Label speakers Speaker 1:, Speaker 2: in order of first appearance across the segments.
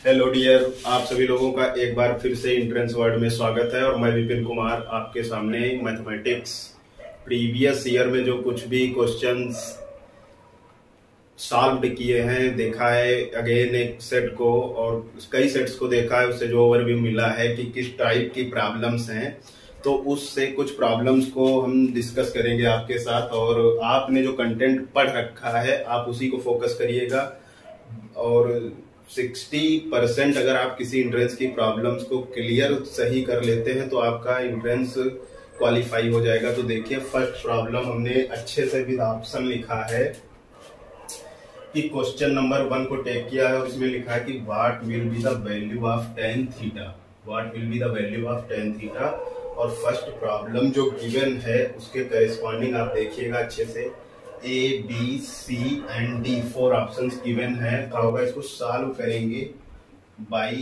Speaker 1: Hello dear, आप सभी लोगों का एक बार फिर से एंट्रेंस वर्ड में स्वागत है। और मैं विपिन कुमार आपके सामने मैथमेटिक्स प्रीवियस ईयर में जो कुछ भी क्वेश्चंस सॉल्व किए हैं देखा है, अगेन एक सेट को और कई सेट्स को देखा है, उससे जो ओवरव्यू मिला है कि किस टाइप की प्रॉब्लम्स हैं, तो उससे कुछ प्रॉब्लम्स को हम डिस्कस करेंगे आपके साथ। और आपने जो कंटेंट पढ़ रखा है आप उसी को फोकस करिएगा। और 60% अगर आप किसी एंट्रेंस की प्रॉब्लम्स को क्लियर सही कर लेते हैं तो आपका एंट्रेंस क्वालिफाई हो जाएगा। तो देखिए, फर्स्ट प्रॉब्लम हमने अच्छे से विद ऑप्शन लिखा है कि क्वेश्चन नंबर 1 को टेक किया है और इसमें लिखा है कि what will be the value of tan theta, what will be the value of tan theta. और फर्स्ट प्रॉब्लम जो गिवन है उसके करेस्पॉन्डिंग आप देखिएगा अच्छे से, A, B, C and D 4 options given है। तो होगा इसको सॉल्व करेंगे by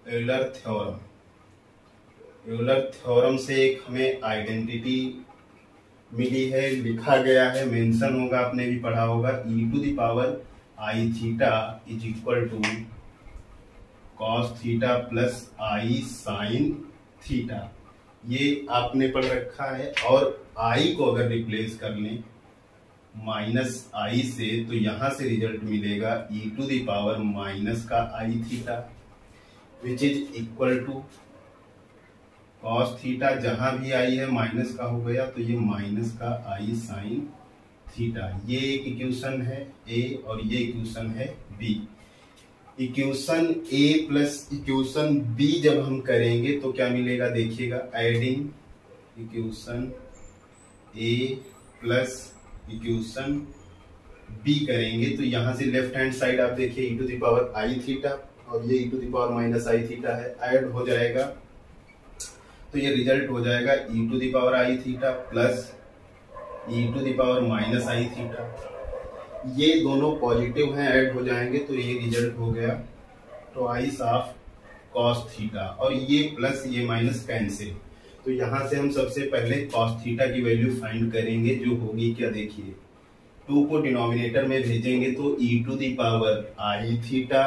Speaker 1: Euler theorem. Euler theorem से एक हमें आइडेंटिटी मिली है, लिखा गया है, मेंशन होगा, आपने भी पढ़ा होगा, e⁻i theta is equal to cos theta plus i sin theta. ये आपने पढ़ रखा है। और i को अगर रिप्लेस कर लें माइनस i से तो यहां से रिजल्ट मिलेगा e⁻ का i theta which is equal to cos theta, जहां भी i है माइनस का हो गया तो ये माइनस का i sin थीटा। ये एक इक्वेशन है A और ये इक्वेशन है B। Equation A plus equation B जब हम करेंगे तो क्या मिलेगा, देखिएगा, adding equation A plus equation B करेंगे तो यहां से लेफ्ट हैंड साइड आप देखिए e⁻i थीटा और ये e⁻i थीटा है, ऐड हो जाएगा तो ये रिजल्ट हो जाएगा e⁻i theta plus e⁻i theta. ये दोनों पॉजिटिव हैं, ऐड हो जाएंगे तो ये रिजल्ट हो गया ट्वाइस ऑफ cos थीटा। और ये प्लस ये माइनस कैंसिल, तो यहां से हम सबसे पहले cos थीटा की वैल्यू फाइंड करेंगे जो होगी क्या, देखिए 2 को डिनोमिनेटर में भेजेंगे तो e⁻i theta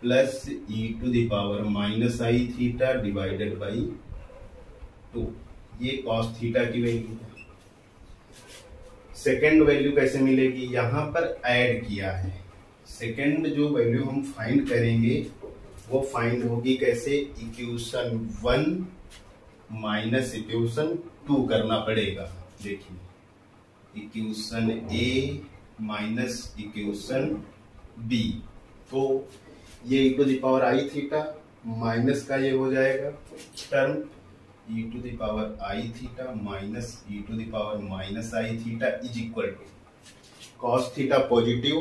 Speaker 1: plus e⁻i theta divided by 2, ये cos थीटा की वैल्यू है। सेकेंड वैल्यू कैसे मिलेगी, यहां पर ऐड किया है। सेकेंड जो वैल्यू हम फाइंड करेंगे वो फाइंड होगी कैसे, इक्वेशन 1 माइनस इक्वेशन 2 करना पड़ेगा। देखिए equation A minus equation B, तो ये e⁻i थीटा माइनस का ये हो जाएगा term e⁻i theta minus e⁻i theta is equal to cos theta positive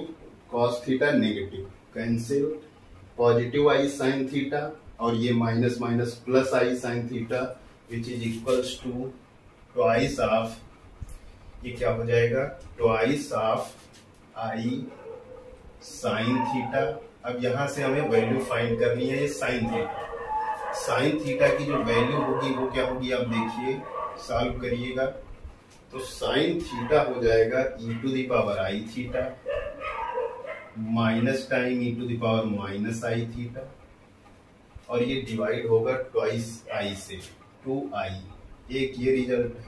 Speaker 1: cos theta negative, cancel positive i sin theta और ये minus minus plus i sin theta which is equals to twice of, ये क्या हो जाएगा, twice of i sin theta. अब यहां से हमें वैल्यू फाइंड करनी है, ये sin थीटा। साइन थीटा की जो वैल्यू होगी वो क्या होगी, आप देखिए, सॉल्व करिएगा तो साइन थीटा हो जाएगा e⁻i theta minus time e⁻i theta और ये डिवाइड होगा ट्वाइस i से 2i। एक ये रिजल्ट है।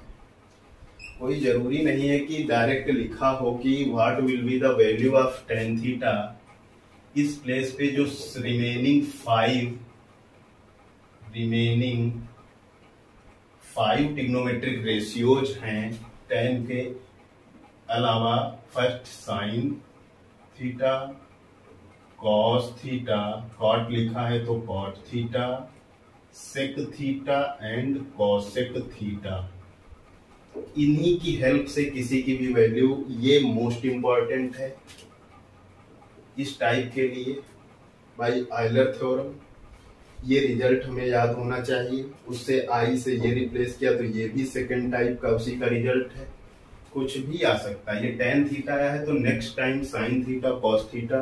Speaker 1: कोई जरूरी नहीं है कि डायरेक्ट लिखा हो कि what will be the value of tan theta. इस प्लेस पे जो रिमेनिंग 5 ट्रिग्नोमेट्रिक रेशियोज हैं tan के अलावा, first sine theta, cos theta, cot लिखा है तो cot theta, sec theta and cosec theta, इन्हीं की हेल्प से किसी की भी वैल्यू, ये मोस्ट इंपॉर्टेंट है इस टाइप के लिए बाय यूलर थ्योरम। ये रिजल्ट हमें याद होना चाहिए। उससे i से ये रिप्लेस किया तो ये भी सेकंड टाइप का उसी का रिजल्ट है। कुछ भी आ सकता है, ये tan थीटा है तो next time sin theta cos theta,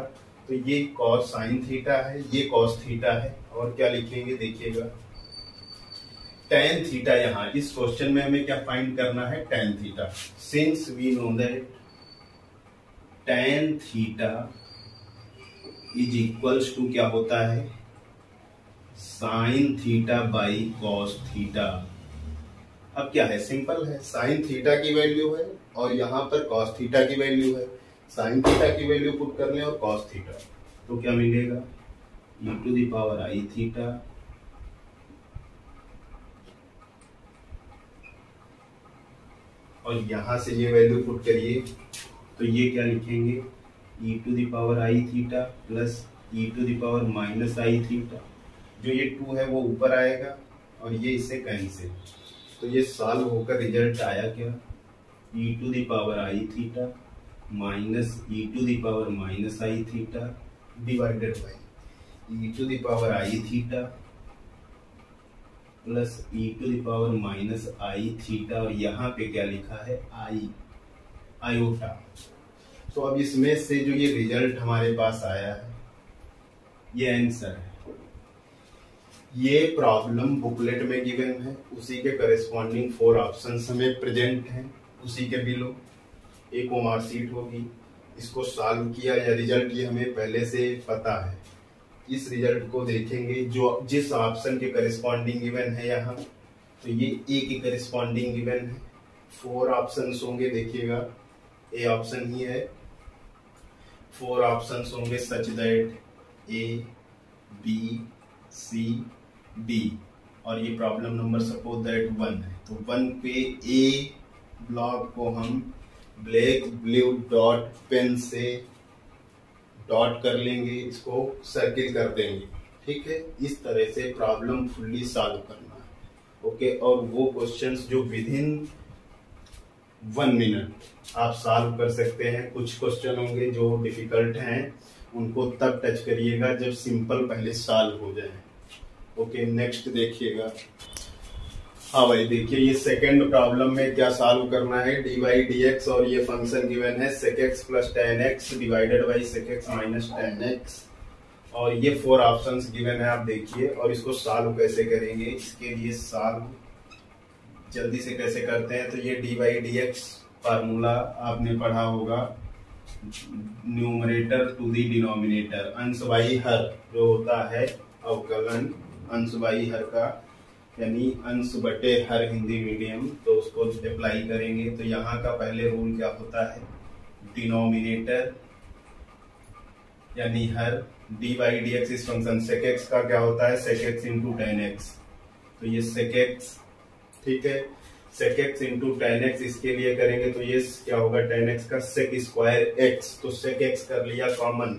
Speaker 1: तो ये cos sin थीटा है, ये cos थीटा है। और क्या लिखेंगे, देखिएगा tan थीटा। यहाँ इस क्वेश्चन में हमें क्या फाइंड करना है, tan theta. Since we know that tan theta is equals to क्या होता है, sine theta by cos theta. अब क्या है, सिंपल है, साइन थीटा की वैल्यू है और यहाँ पर कॉस थीटा की वैल्यू है। साइन थीटा की वैल्यू पुट कर लें और कॉस थीटा, तो क्या मिलेगा, e to the power i theta और यहां से ये वैल्यू पुट करिए तो ये क्या लिखेंगे, e to the power i theta plus e to the power minus i theta. जो ये 2 है वो ऊपर आएगा और ये इससे कैंसिल, तो ये सॉल्व होकर रिजल्ट आया क्या, e to the power i theta minus e to the power minus i theta divided by e to the power i theta plus e to the power minus i theta और यहाँ पे क्या लिखा है, आई iota. तो अब इसमें से जो ये रिजल्ट हमारे पास आया है ये आंसर है। ये प्रॉब्लम बुकलेट में गिवन है, उसी के करेस्पॉन्डिंग 4 ऑप्शंस हमें प्रेजेंट हैं, उसी के बिलो एक मार्कशीट होगी। इसको सॉल्व किया या रिजल्ट ये हमें पहले से पता है। इस रिजल्ट को देखेंगे जो जिस ऑप्शन के करेस्पॉन्डिंग गिवन है यहाँ, तो ये ए के करेस्पॉन्डिंग गिवन है। 4 ऑप्शंस होंगे, देखिएगा ए ऑप्शन ही है, 4 ऑप्शंस होंगे such that A B C D और ये प्रॉब्लम नंबर सपोज दैट 1 है। तो 1 पे ए ब्लॉक को हम ब्लैक ब्लू डॉट पेन से डॉट कर लेंगे, इसको सर्किल कर देंगे, ठीक है। इस तरह से प्रॉब्लम फुल्ली सॉल्व करना है, ओके। और वो क्वेश्चंस जो विद इन 1 मिनट आप सॉल्व कर सकते हैं। कुछ क्वेश्चन होंगे जो डिफिकल्ट हैं, उनको तब टच करिएगा जब सिंपल पहले सॉल्व हो जाए, ओके। नेक्स्ट देखिएगा, हाँ भाई देखिए ये सेकेंड प्रॉब्लम में क्या सॉल्व करना है, डी बाई डी एक्स और ये फंक्शन गिवन है sec x plus ten x divided by sec x minus ten x और ये 4 ऑप्शंस गिवन है, आप देखिए। और इसको सॉल्व कैसे करेंगे, इसके लिए सॉल्व जल्दी से कैसे करते हैं, तो ये D by D x formula आपने पढ़ा होगा, न्यूमरेटर टू दी डिनोमिनेटर, अंश बाई हर जो होता है अवकलन अंश बाई हर का, यानी अंश बटे हर हिंदी मीडियम, तो उसको अप्लाई करेंगे। तो यहाँ का पहले रूल क्या होता है, डिनोमिनेटर यानी हर, डी बाई डी एक्स इस फंक्शन sec x का क्या होता है, sec x into ten x, तो ये sec x, ठीक है, sec x into ten x इसके लिए करेंगे तो ये क्या होगा, टेन एक्स का sec स्क्वायर x, तो sec x कर लिया common,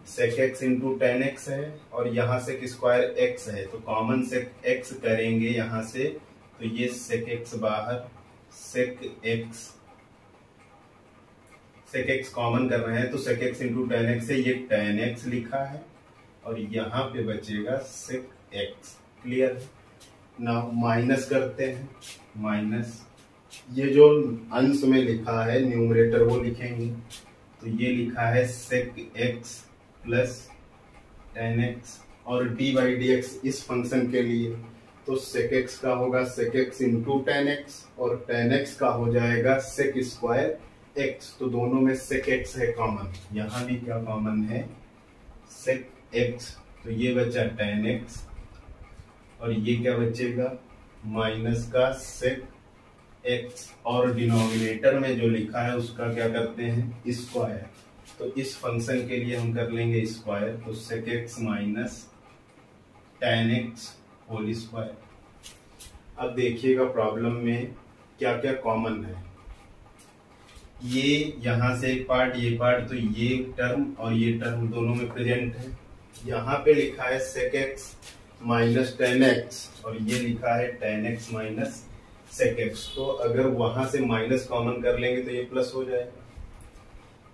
Speaker 1: sec x into ten x है और यहाँ sec स्क्वायर x है, तो कॉमन sec x करेंगे यहाँ से, तो ये sec x बाहर, sec x कॉमन कर रहे हैं तो sec x into ten x है, ये टेन एक्स लिखा है और यहाँ पे बचेगा sec x, क्लियर। ना माइनस करते हैं, माइनस ये जो अंश में लिखा है न्यूमरेटर वो लिखेंगे, तो ये लिखा है sec x plus ten x और डी बाई डी एक्स इस फंक्शन के लिए, तो sec x का होगा sec x into ten x और टेन एक्स का हो जाएगा sec स्क्वायर x, तो दोनों में sec x है कॉमन, यहाँ भी क्या कॉमन है sec x, तो ये बचा टेन एक्स और ये क्या बचेगा माइनस का sec x और डिनोमिनेटर में जो लिखा है उसका क्या करते हैं स्क्वायर, तो इस फंक्शन के लिए हम कर लेंगे स्क्वायर, तो sec x minus ten x whole square. अब देखिएगा प्रॉब्लम में क्या क्या कॉमन है, ये यहाँ से एक पार्ट, ये पार्ट, तो ये टर्म और ये टर्म दोनों में प्रेजेंट है। यहाँ पे लिखा है sec x minus ten x और ये लिखा है ten x minus sec x, तो अगर वहां से माइनस कॉमन कर लेंगे तो ये प्लस हो जाएगा,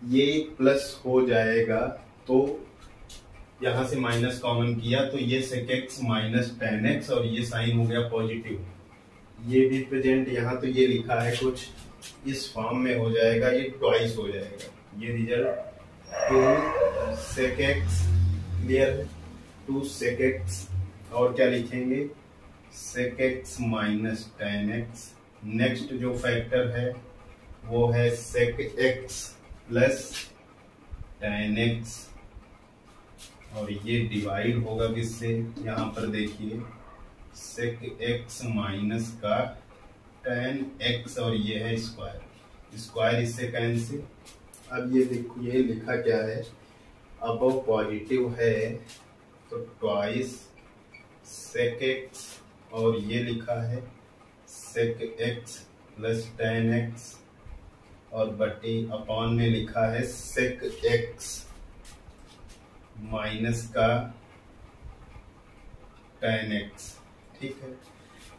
Speaker 1: ये प्लस हो जाएगा, तो यहां से माइनस कॉमन किया तो ये sec x minus ten x और ये साइन हो गया पॉजिटिव, ये भी प्रेजेंट यहाँ, तो ये लिखा है कुछ इस फॉर्म में हो जाएगा, ये ट्वाइस हो जाएगा, ये result 2 sec x, clear, 2 sec x और क्या लिखेंगे sec x minus ten x. Next जो फैक्टर है वो है sec x plus ten x और ये डिवाइड होगा किससे, यहाँ पर देखिए सेक एक्स माइनस का tan x और ये है स्क्वायर, स्क्वायर इससे कैंसिल। अब ये देखो ये लिखा क्या है, अब पॉजिटिव है तो ट्वाइस सेक एक्स और ये लिखा है sec x plus tan x और बटी अपॉन में लिखा है सेक एक्स माइनस का tan x। ठीक है,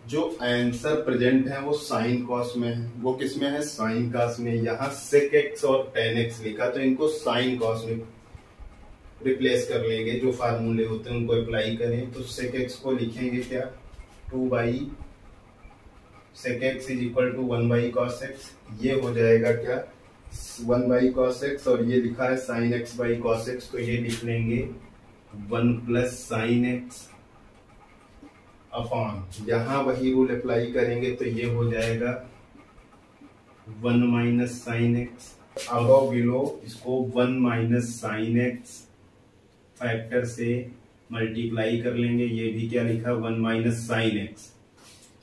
Speaker 1: जो आंसर प्रेजेंट है वो साइन कॉस में है, वो किस में है, साइन कॉस में। यहाँ सेक एक्स और tan x लिखा तो इनको साइन कॉस में रिप्लेस कर लेंगे, जो फार्मूले होते हैं उनको अप्लाई करें। तो सेक एक्स को लिखेंगे क्या, 2 by sec x is equal to 1 by cos x, ये हो जाएगा क्या 1 बाई कॉस एक्स और ये लिखा है sine x by cos x, तो ये लिख लेंगे 1 प्लस साइन एक्स अपॉन, यहां वही रूल अप्लाई करेंगे तो ये हो जाएगा 1 minus sine x, above below इसको 1 माइनस साइन एक्स फैक्टर से मल्टीप्लाई कर लेंगे, ये भी क्या लिखा 1 माइनस साइन एक्स,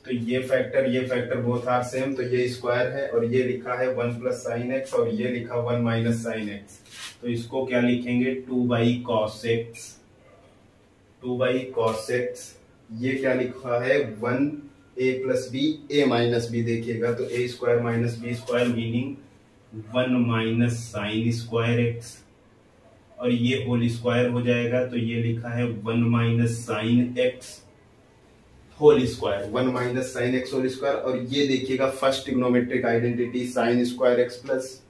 Speaker 1: तो ये फैक्टर बोथ आर सेम, तो ये स्क्वायर है और ये लिखा है 1 प्लस साइन एक्स और ये लिखा 1 माइनस साइन एक्स, तो इसको क्या लिखेंगे 2 by cos x, 2 by cos x. ये क्या लिखा है 1 a plus b a minus b, देखिएगा तो a square minus b square meaning 1 minus sine square x और ये होल स्क्वायर हो जाएगा, तो ये लिखा है 1 minus sine x whole square, 1 minus sine x whole square. और ये देखिएगा first trigonometric identity sine square x plus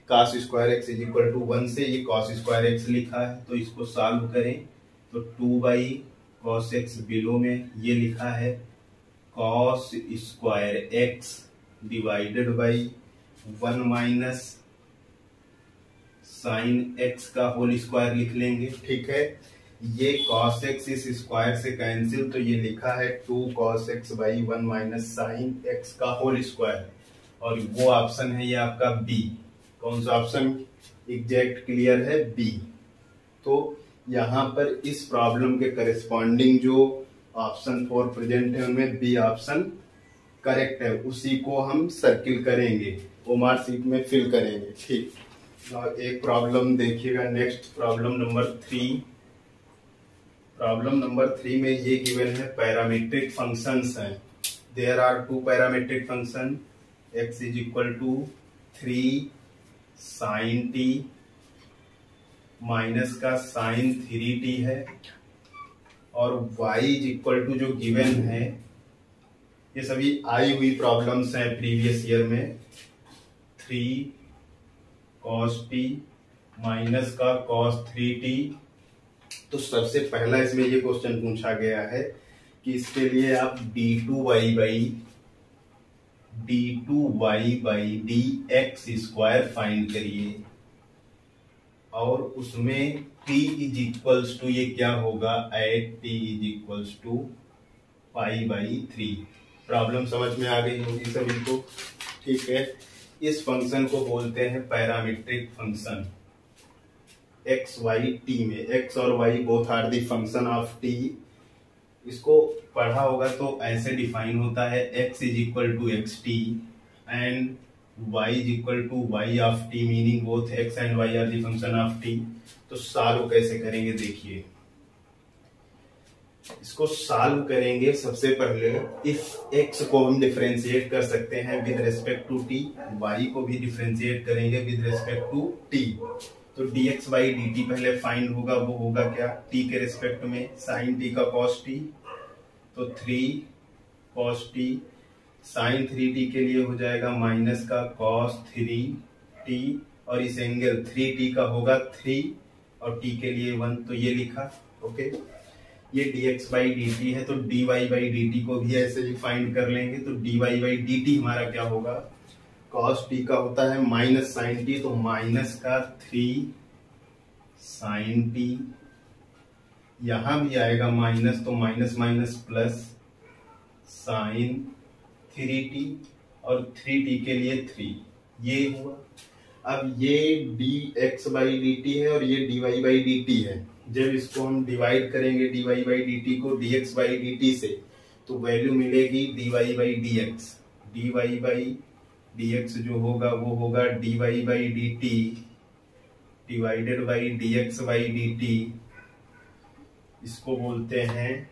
Speaker 1: cos square x is equal to 1 से ये कॉस स्क्वायर एक्स लिखा है, तो इसको सॉल्व करें तो 2 बाई कॉस एक्स बिलो में ये लिखा है cos square x divided by 1 minus sine x का होल स्क्वायर लिख लेंगे। ठीक है, ये cos x इस स्क्वायर से कैंसिल, तो ये लिखा है 2 cos x by 1 minus sine x का होल स्क्वायर, और वो ऑप्शन है ये आपका बी। कौन सा ऑप्शन एग्जैक्ट क्लियर है, बी। तो यहाँ पर इस प्रॉब्लम के करस्पॉन्डिंग जो ऑप्शन 4 प्रेजेंट है उनमें बी ऑप्शन करेक्ट है, उसी को हम सर्किल करेंगे, ओमार सीट में फिल करेंगे। ठीक, और एक प्रॉब्लम देखिएगा next, problem number 3। Problem number 3 में ये गिवन है पैरामीट्रिक फंक्शंस हैं, there are 2 parametric function, x is equal to 3 sine t minus का साइन 3t है, और y इज इक्वल टू जो गिवन है, ये सभी आई हुई प्रॉब्लम्स हैं प्रीवियस ईयर में, 3 cos t माइनस का cos 3t। तो सबसे पहला इसमें ये क्वेश्चन पूछा गया है कि इसके लिए आप d2y by D x square find करिए, और उसमें t इज इक्वल्स टू ये क्या होगा, at t is equals to pi by 3। Problem समझ में आ गई होगी सभी को। ठीक है, इस फंक्शन को बोलते हैं parametric function. X y t में एक्स और y both are the function of t, इसको पढ़ा होगा तो ऐसे डिफाइन होता है x is equal to x t and y is equal to y of t, meaning both x and y are the function of t. तो solve कैसे करेंगे देखिए, इसको सॉल्व करेंगे सबसे पहले इस x को हम डिफरेंशिएट कर सकते हैं with respect to t, y को भी डिफरेंशिएट करेंगे विद रिस्पेक्ट टू t। तो dx बाई dt पहले फाइंड होगा, वो होगा क्या t के रिस्पेक्ट में sin t का cos t, तो 3 cos t sin 3t के लिए हो जाएगा माइनस का cos 3t, और इस एंगल 3t का होगा 3 और t के लिए 1, तो ये लिखा। ओके, ये dx बाई dt है, तो dy बाई dt को भी ऐसे ही फाइंड कर लेंगे, तो dy बाई dt हमारा क्या होगा, cos t का होता है माइनस साइन t, तो माइनस का 3 साइन t, यहां भी आएगा माइनस, तो minus minus plus sign 3t, और 3t के लिए 3, ये हुआ। अब ये dx बाई dt है और ये dy बाई dt है, जब इसको हम डिवाइड करेंगे dy बाई dt को dx बाई dt से, तो वैल्यू मिलेगी dy by dx। dy by dx जो होगा वो होगा dy by dt divided by dx by dt। इसको बोलते हैं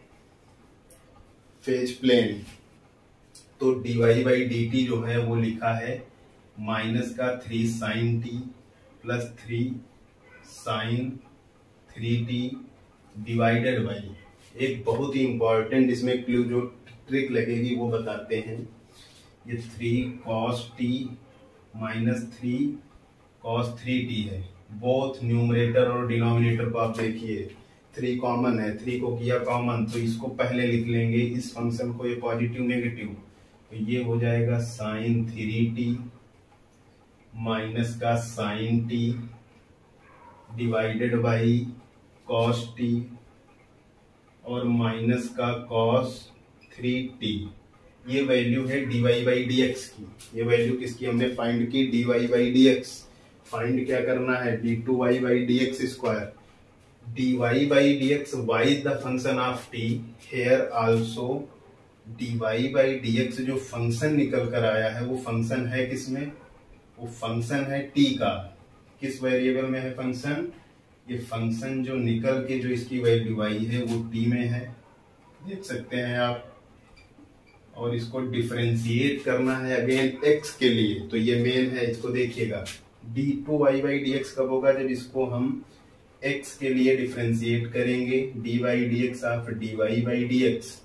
Speaker 1: फेज प्लेन। तो dy बाई dt जो है वो लिखा है माइनस का 3 sine t plus 3 sine 3t divided by, एक बहुत ही इंपॉर्टेंट इसमें क्लू जो ट्रिक लगेगी वो बताते हैं। ये 3 cos t minus 3 cos 3t है। बोथ न्यूमरेटर और डिनोमिनेटर को आप देखिए 3 कॉमन है, 3 को किया कॉमन, तो इसको पहले लिख लेंगे इस फंक्शन को, ये पॉजिटिव नेगेटिव, तो ये हो जाएगा साइन 3t माइनस का sine t divided by cos t और माइनस का cos 3t। ये वैल्यू है dy बाई dx की। ये वैल्यू किसकी हमने फाइंड की? dy by dx। फाइंड क्या करना है? d2y by dx square. dy by dx y is the function of t, here also dy by dx जो फंक्शन निकल कर आया है वो फंक्शन है किसमें? वो फंक्शन है t का। किस वेरिएबल में है फंक्शन? ये फंक्शन जो निकल के जो इसकी वैल्यू आई है वो t में है, देख सकते हैं आप। और इसको डिफरेंशिएट करना है अगेन x के लिए, तो ये मेन है, इसको देखिएगा। d2y बाई dx कब होगा? जब इसको हम x के लिए डिफरेंशिएट करेंगे, dy dx of dy by dx।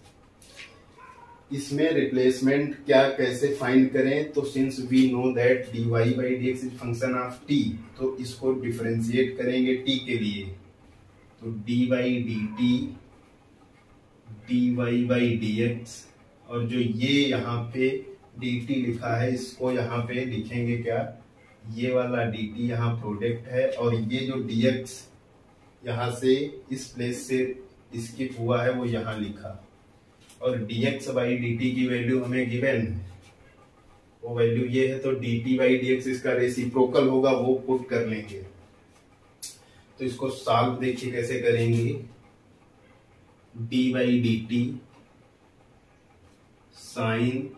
Speaker 1: इसमें रिप्लेसमेंट क्या कैसे फाइंड करें? तो since we know that dy by dx is function of t, तो इसको डिफरेंशिएट करेंगे t के लिए, तो dy by dt dy by dx, और जो ये यहाँ पे dt लिखा है इसको यहाँ पे लिखेंगे क्या? ये वाला dt यहाँ प्रोडक्ट है, और ये जो dx यहाँ से इस प्लेस से स्किप हुआ है वो यहाँ लिखा, और dx बाई dt की वैल्यू हमें गिवन है, वो वैल्यू ये है, तो dt बाई dx इसका रेसिप्रोकल होगा वो पुट कर लेंगे। तो इसको सॉल्व देखिए कैसे करेंगे। d by dt sine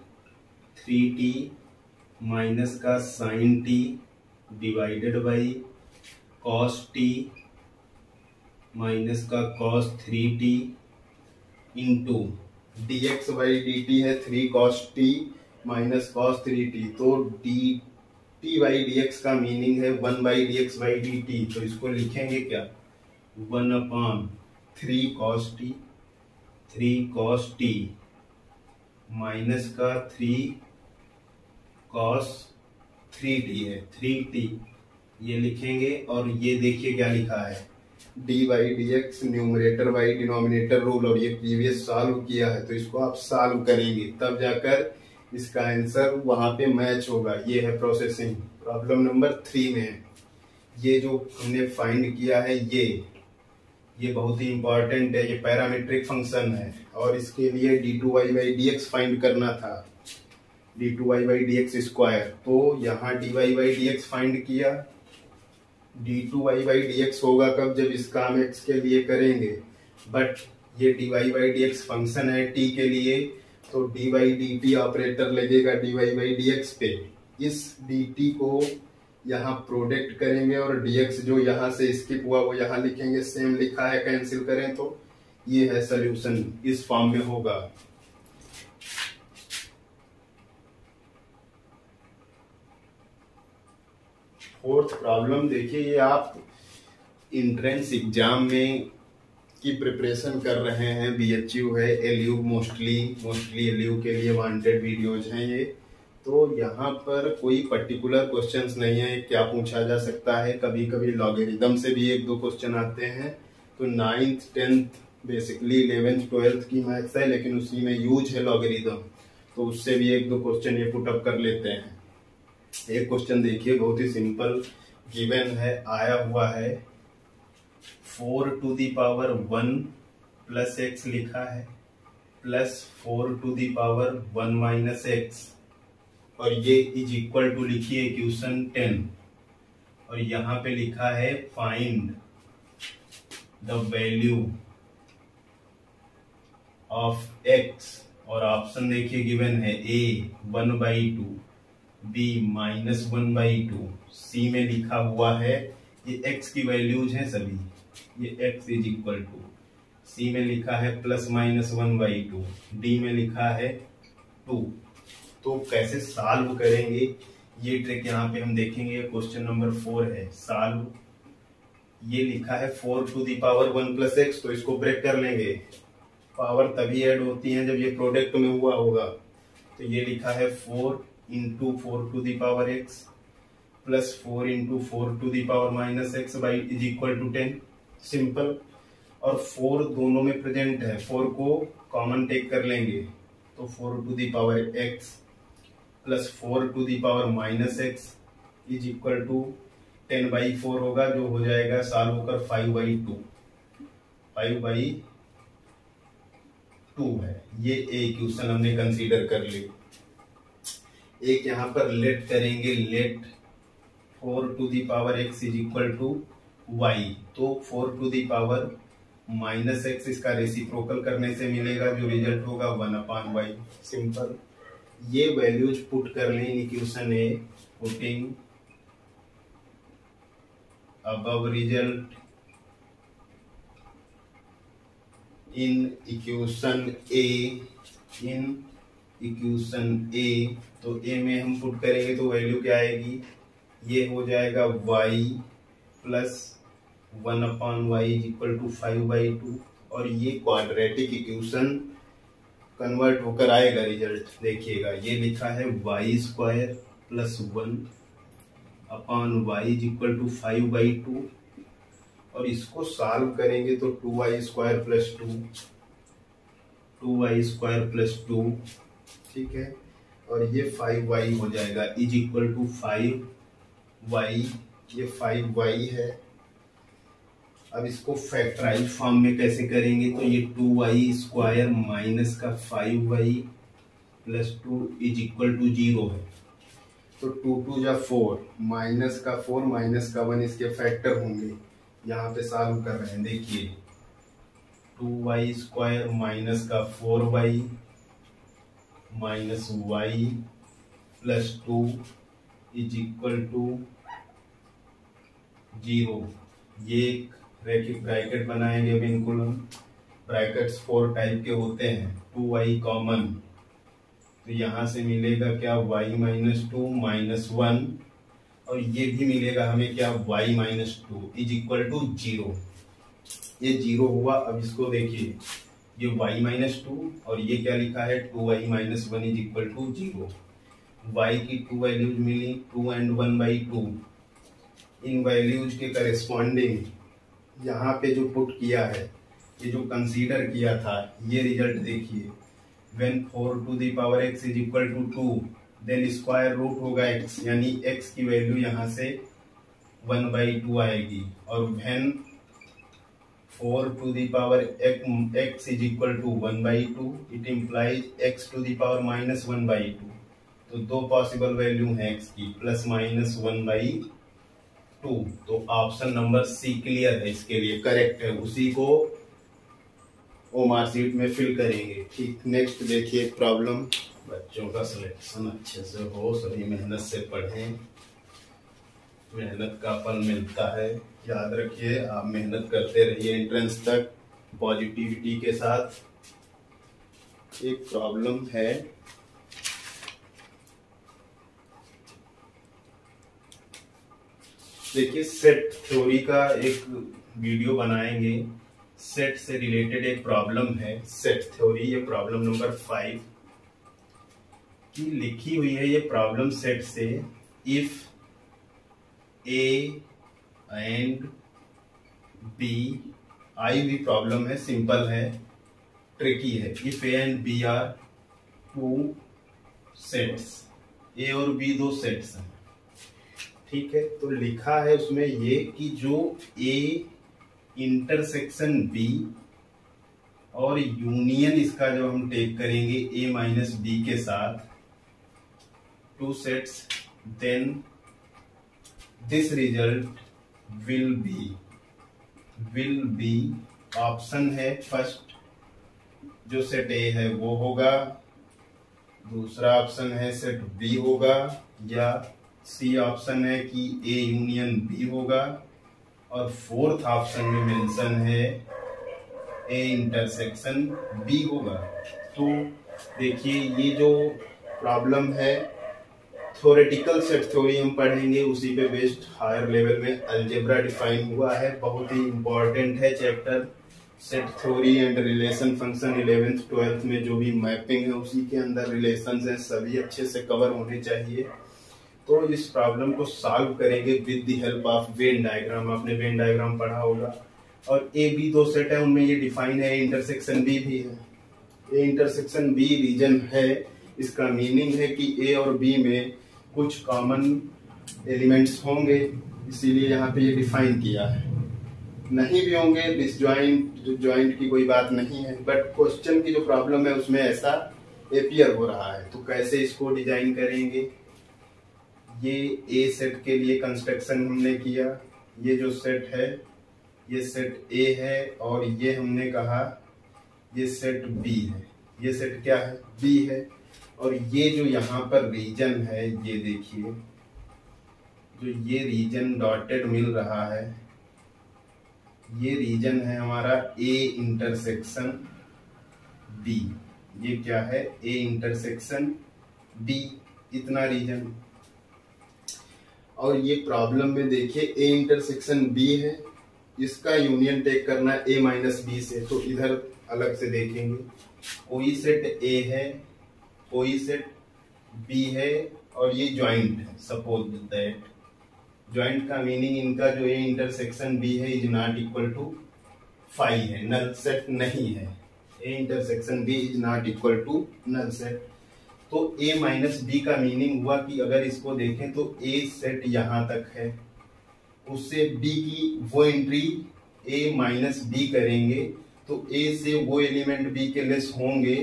Speaker 1: 3t minus का sine t divided by cos t minus का cos 3t into dx by dt है 3 cos t minus cos 3t, तो dt बाई dx का मीनिंग है 1 बाई dx बाई dt, तो इसको लिखेंगे क्या? 1 अपॉन 3 cos t माइनस का 3 cos 3t है, 3t ये लिखेंगे। और ये देखिए क्या लिखा है, d by dx numerator by denominator rule, और ये प्रीवियस सॉल्व किया है, तो इसको आप सॉल्व करेंगे तब जाकर इसका आंसर वहां पे मैच होगा। ये है प्रोसेसिंग, प्रॉब्लम नंबर 3 में। ये जो हमने फाइंड किया है ये बहुत ही इंपॉर्टेंट है, ये पैरामीट्रिक फंक्शन है, और इसके लिए d2y बाई dx फाइंड करना था, d2y बाई dx स्क्वायर। तो यहाँ dy बाई dx फाइंड किया, d2y बाई dx होगा कब? जब इसका हम x के लिए करेंगे, बट ये dy बाई dx फंक्शन है t के लिए, तो dy dt ऑपरेटर लगेगा dy बाई dx पे। इस dt को यहाँ प्रोडक्ट करेंगे, और dx जो यहाँ से स्किप हुआ वो यहाँ लिखेंगे, सेम लिखा है, कैंसिल करें तो ये है सॉल्यूशन, इस फॉर्म में होगा। फोर्थ प्रॉब्लम देखिए, ये आप इंट्रेंस एग्जाम में की प्रिपरेशन कर रहे हैं, BHU है, LU मोस्टली LU के लिए वांटेड वीडियोज हैं ये। तो यहाँ पर कोई पर्टिकुलर क्वेश्चंस नहीं है, क्या पूछा जा सकता है, कभी कभी लॉगरिदम से भी 1-2 क्वेश्चन आते हैं। तो 9th 10th basically 11th 12th की मैथ्स है, लेकिन उसी में यूज है लॉगरिदम, तो उससे भी 1-2 क्वेश्चन ये पुट अप कर लेते हैं। एक क्वेश्चन देखिए, बहुत ही सिंपल गिवन है, आया हुआ है 4 to the power 1 plus x लिखा है, plus 4 to the power 1 minus x, और ये इज इक्वल टू लिखिए इक्वेशन 10, और यहाँ पे लिखा है find the value of x, और ऑप्शन देखिए गिवन है ए 1/2, बी -1/2, सी में लिखा हुआ है ये एक्स की वैल्यूज हैं सभी, ये एक्स इज इक्वल टू, सी में लिखा है +-1/2, डी में लिखा है 2। तो कैसे सॉल्व करेंगे ये ट्रिक यहाँ पे हम देखेंगे। क्वेश्चन नंबर 4 है सॉल्व। ये लिखा है 4 टू दी पावर 1 + x, तो इसको ब्रेक कर लेंगे। पावर तभी ऐड होती है जब ये प्रोडक्ट में हुआ होगा। तो ये लिखा है 4 × 4 to the power x + 4 × 4 to the power -x is equal to 10। Simple. और 4 दोनों में प्रेजेंट है, 4 को कॉमन टेक कर लेंगे, तो 4 to the power x + 4 to the power -x is equal to 10/4 होगा, जो हो जाएगा सॉल्व होकर 5/2। 5/2 है। ये एक क्वेश्चन हमने कंसीडर कर ली। एक यहाँ पर लेट करेंगे, let 4 to the power x is equal to y, तो 4 टू दी पावर -x इसका रेसिप्रोकल करने से मिलेगा, जो रिजल्ट होगा 1/y। सिंपल। ये वैल्यूज पुट कर लें equation A, putting above result in equation A, तो A में हम पुट करेंगे तो वैल्यू क्या आएगी, ये हो जाएगा y + 1/y is equal to 5/2, और ये क्वाड्रेटिक इक्वेशन कन्वर्ट होकर आएगा रिजल्ट। देखिएगा ये लिखा है y² + 1/y is equal to 5/2, और इसको सॉल्व करेंगे तो 2y² + 2, ठीक है, और ये 5y हो जाएगा इज इक्वल टू 5y, ये 5y है। अब इसको फैक्टराइज फॉर्म में कैसे करेंगे, तो ये 2y² - 5y + 2 is equal to 0 है, तो 2 × 2 = 4, -4 -1 इसके फैक्टर होंगे। यहाँ पे सॉल्व कर रहे हैं, देखिए 2y² - 4y -y + 2 is equal to 0। ये एक रैखिक ब्रैकेट बनाएंगे, बिल्कुल हम ब्रैकेट्स 4 टाइप के होते हैं, 2y कॉमन, तो यहां से मिलेगा क्या y - 2 -1, और ये भी मिलेगा हमें क्या y - 2 इज इक्वल टू 0। ये 0 हुआ। अब इसको देखिए, ये y - 2 और ये क्या लिखा है 2y - 1 is equal to 0। y की 2 वैल्यूज मिली, 2 और 1/2। इन वैल्यूज के करेस्पॉन्डिंग यहाँ पे जो पुट किया है, ये जो कंसीडर किया था, ये रिजल्ट देखिए। When 4 to the power x is equal to 2, then square root होगा x, यानी x की वैल्यू यहाँ से 1/2 आएगी। और when 4 to the power x is equal to 1/2, it implies x to the power -1/2। तो दो पॉसिबल वैल्यू है x की, +-1/2। तो ऑप्शन नंबर सी क्लियर है, इसके लिए करेक्ट है, उसी को मार्कशीट में फिल करेंगे। ठीक, नेक्स्ट देखिए प्रॉब्लम। बच्चों का सिलेक्शन अच्छे से हो, सभी मेहनत से पढ़ें, मेहनत का फल मिलता है। याद रखिए, आप मेहनत करते रहिए एंट्रेंस तक पॉजिटिविटी के साथ। एक प्रॉब्लम है, देखिए सेट थ्योरी का एक वीडियो बनाएंगे। सेट से रिलेटेड एक प्रॉब्लम है, सेट थ्योरी, ये प्रॉब्लम नंबर 5 की लिखी हुई है। ये प्रॉब्लम सेट से if A and B, I भी प्रॉब्लम है, सिंपल है, ट्रिकी है। If A and B are 2 sets, A और बी 2 सेट्स हैं, ठीक है। तो लिखा है उसमें ये कि जो ए इंटरसेक्शन बी और यूनियन इसका जब हम टेक करेंगे a - b के साथ 2 sets, then this result will will be, option है फर्स्ट जो सेट ए है वो होगा, दूसरा ऑप्शन है सेट बी होगा, या सी ऑप्शन है कि ए यूनियन बी होगा, और फोर्थ ऑप्शन में मेंशन है ए इंटरसेक्शन बी होगा। तो देखिए ये जो प्रॉब्लम है थ्योरेटिकल सेट थ्योरी हम पढ़ेंगे, उसी पे बेस्ड हायर लेवल में अलजेब्रा डिफाइन हुआ है, बहुत ही इंपॉर्टेंट है chapter set theory and relation function. 11th 12th में जो भी मैपिंग है उसी के अंदर रिलेशंस हैं, सभी अच्छे से कवर होने चाहिए। तो इस प्रॉब्लम को सॉल्व करेंगे with the help of Venn diagram. आपने वेन डायग्राम पढ़ा होगा। और ए बी दो सेट है, उनमें ये डिफाइन है, इंटरसेक्शन बी भी है। ए इंटरसेक्शन बी रीजन है, इसका मीनिंग है कि ए और बी में कुछ कॉमन एलिमेंट्स होंगे, इसीलिए यहाँ पे ये डिफाइन किया है। नहीं भी होंगे, डिसजॉइंट की कोई बात नहीं है, बट क्वेश्चन की जो प्रॉब्लम है उसमें ऐसा अपीयर हो रहा है। तो कैसे इसको डिजाइन करेंगे, ये ए सेट के लिए कंस्ट्रक्शन हमने किया। ये जो सेट है ये सेट ए है, और ये हमने कहा ये सेट बी है। ये सेट क्या है, बी है। और ये जो यहाँ पर रीजन है, ये देखिए जो ये रीजन डॉटेड मिल रहा है, ये रीजन है हमारा ए इंटरसेक्शन बी। ये क्या है, ए इंटरसेक्शन बी, इतना रीजन। और ये प्रॉब्लम में देखिए ए इंटरसेक्शन बी है, इसका यूनियन टेक करना है ए माइनस बी से। तो इधर अलग से देखेंगे, कोई सेट ए है, कोई सेट बी है, और ये ज्वाइंट है। सपोज दैट ज्वाइंट का मीनिंग इनका जो ए इंटरसेक्शन बी है इज नॉट इक्वल टू 5 है, नल सेट नहीं है। A intersection B is not equal to null set. तो a माइनस बी का मीनिंग हुआ कि अगर इसको देखें तो a सेट यहां तक है, उससे b की वो एंट्री a माइनस बी करेंगे तो a से वो एलिमेंट b के लेस होंगे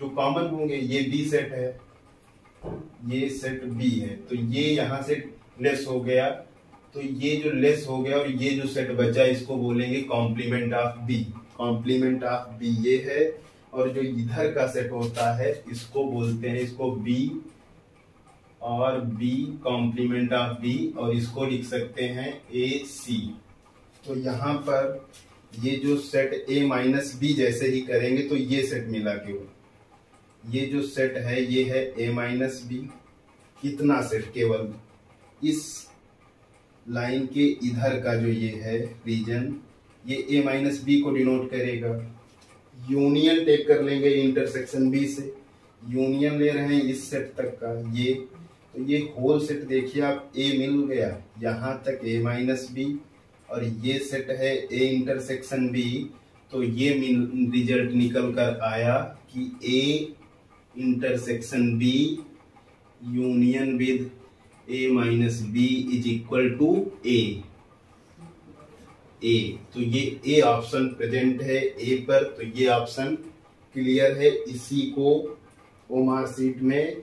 Speaker 1: जो कॉमन होंगे। ये b सेट है, ये सेट b है, तो ये यहां से लेस हो गया, तो ये जो लेस हो गया और ये जो सेट बचा इसको बोलेंगे complement of b। Complement of b ये है, और जो इधर का सेट होता है इसको बोलते हैं, इसको b और b कॉम्प्लीमेंट ऑफ b, और इसको लिख सकते हैं ac। तो यहाँ पर ये जो सेट a माइनस बी जैसे ही करेंगे तो ये सेट मिला केवल, ये जो सेट है ये है a माइनस बी, इतना सेट केवल इस लाइन के इधर का जो ये है रीजन, ये a माइनस बी को डिनोट करेगा। यूनियन टेक कर लेंगे इंटरसेक्शन बी से, यूनियन ले रहे हैं इस सेट तक का ये, तो ये होल सेट देखिए आप a मिल गया यहाँ तक a माइनस बी, और ये सेट है a इंटरसेक्शन बी, तो ये रिजल्ट निकल कर आया कि a intersection B union with a minus B is equal to a। तो ये ए ऑप्शन प्रेजेंट है ए पर, तो ये ऑप्शन क्लियर है, इसी को ओमार सीट में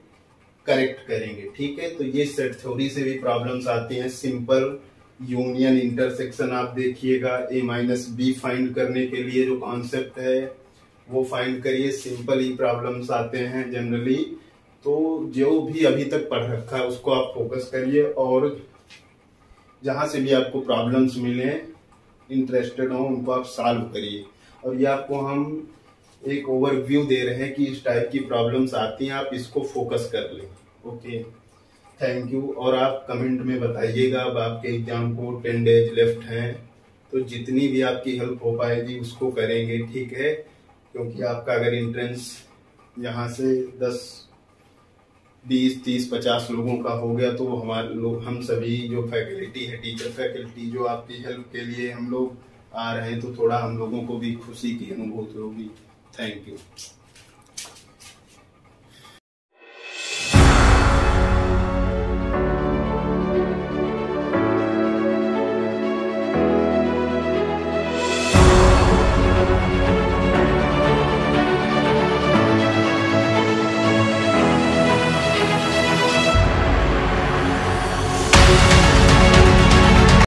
Speaker 1: करेक्ट करेंगे। ठीक है, तो ये सेट थ्योरी से भी प्रॉब्लम्स आती हैं। सिंपल यूनियन इंटरसेक्शन आप देखिएगा, ए माइनस बी फाइंड करने के लिए जो कॉन्सेप्ट है वो फाइंड करिए। सिंपल ही प्रॉब्लम्स आते हैं जनरली, तो जो भी अभी तक पढ़ रखा है उसको आप फोकस करिए, और जहां से भी आपको प्रॉब्लम्स मिले इंटरेस्टेड हो उनको आप सॉल्व करिए। और ये आपको हम एक ओवरव्यू दे रहे हैं कि इस टाइप की प्रॉब्लम्स आती हैं, आप इसको फोकस कर लें। Okay, thank you. और आप कमेंट में बताइएगा, अब आपके एग्जाम को 10 डेज लेफ्ट हैं, तो जितनी भी आपकी हेल्प हो पाएगी उसको करेंगे। ठीक है, क्योंकि आपका अगर एंट्रेंस यहाँ से 10, 20, 30, 50 लोगों का हो गया तो हमारे लोग, हम सभी जो फैकल्टी है, टीचर फैकल्टी जो आपकी हेल्प के लिए हम लोग आ रहे हैं, तो थोड़ा हम लोगों को भी खुशी की अनुभूति होगी। Thank you.